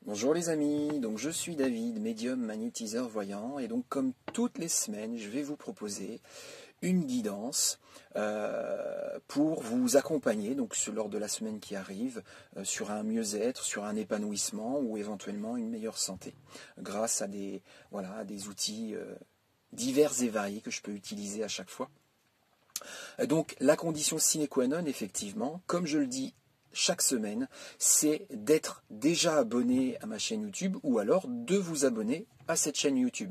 Bonjour les amis, donc je suis David, médium magnétiseur voyant, et donc comme toutes les semaines, je vais vous proposer une guidance pour vous accompagner donc lors de la semaine qui arrive sur un mieux-être, sur un épanouissement ou éventuellement une meilleure santé grâce à des outils divers et variés que je peux utiliser à chaque fois. Donc la condition sine qua non, effectivement, comme je le dis chaque semaine, c'est d'être déjà abonné à ma chaîne YouTube ou alors de vous abonner à cette chaîne YouTube.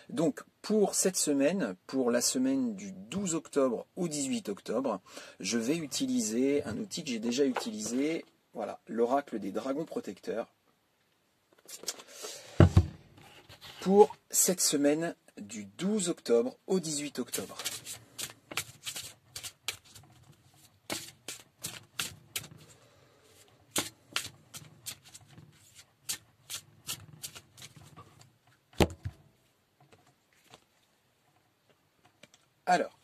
Donc pour cette semaine, pour la semaine du 12 octobre au 18 octobre, je vais utiliser un outil que j'ai déjà utilisé, voilà, l'oracle des dragons protecteurs. Pour cette semaine du 12 octobre au 18 octobre. Alors,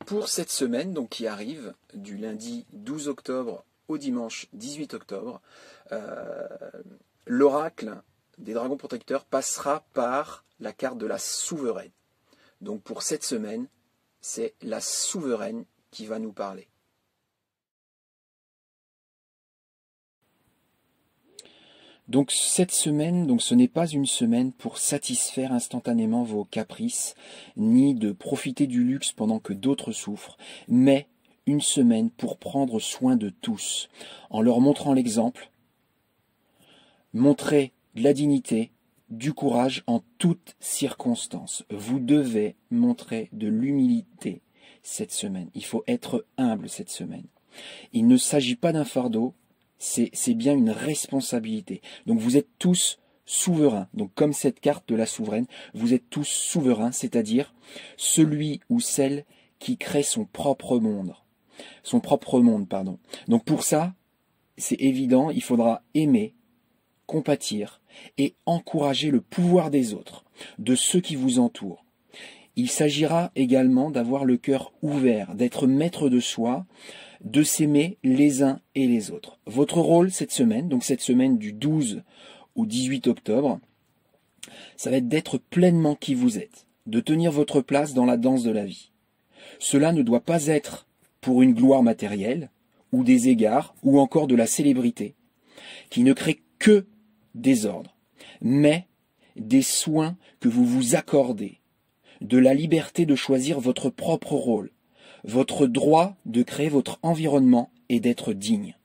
pour cette semaine donc, qui arrive, du lundi 12 octobre au dimanche 18 octobre, l'oracle des dragons protecteurs passera par la carte de la souveraine. Donc pour cette semaine, c'est la souveraine qui va nous parler. Donc cette semaine, donc ce n'est pas une semaine pour satisfaire instantanément vos caprices, ni de profiter du luxe pendant que d'autres souffrent, mais une semaine pour prendre soin de tous, en leur montrant l'exemple, montrer de la dignité, du courage en toutes circonstances. Vous devez montrer de l'humilité cette semaine. Il faut être humble cette semaine. Il ne s'agit pas d'un fardeau, c'est bien une responsabilité. Donc vous êtes tous souverains. Donc comme cette carte de la souveraine, vous êtes tous souverains, c'est-à-dire celui ou celle qui crée son propre monde. Donc pour ça, c'est évident, il faudra aimer, compatir et encourager le pouvoir des autres, de ceux qui vous entourent. Il s'agira également d'avoir le cœur ouvert, d'être maître de soi, de s'aimer les uns et les autres. Votre rôle cette semaine, donc cette semaine du 12 au 18 octobre, ça va être d'être pleinement qui vous êtes, de tenir votre place dans la danse de la vie. Cela ne doit pas être pour une gloire matérielle, ou des égards, ou encore de la célébrité, qui ne crée que désordre, mais des soins que vous vous accordez, de la liberté de choisir votre propre rôle, votre droit de créer votre environnement et d'être digne.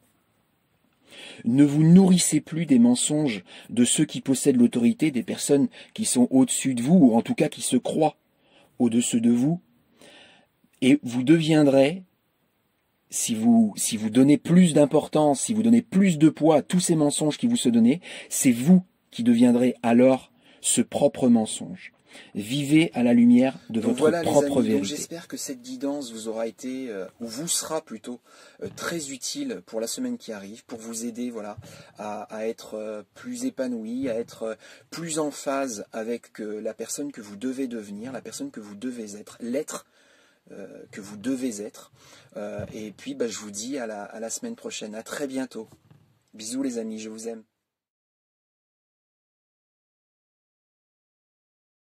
Ne vous nourrissez plus des mensonges de ceux qui possèdent l'autorité, des personnes qui sont au-dessus de vous, ou en tout cas qui se croient au-dessus de vous, et vous deviendrez, si vous donnez plus d'importance, si vous donnez plus de poids à tous ces mensonges qui vous se donnent, c'est vous qui deviendrez alors ce propre mensonge. Vivez à la lumière de votre propre vérité. J'espère que cette guidance vous aura été, ou vous sera plutôt, très utile pour la semaine qui arrive, pour vous aider à être plus épanoui, à être plus en phase avec la personne que vous devez devenir, la personne que vous devez être, l'être que vous devez être. Et puis je vous dis à la semaine prochaine. À très bientôt. Bisous les amis, je vous aime.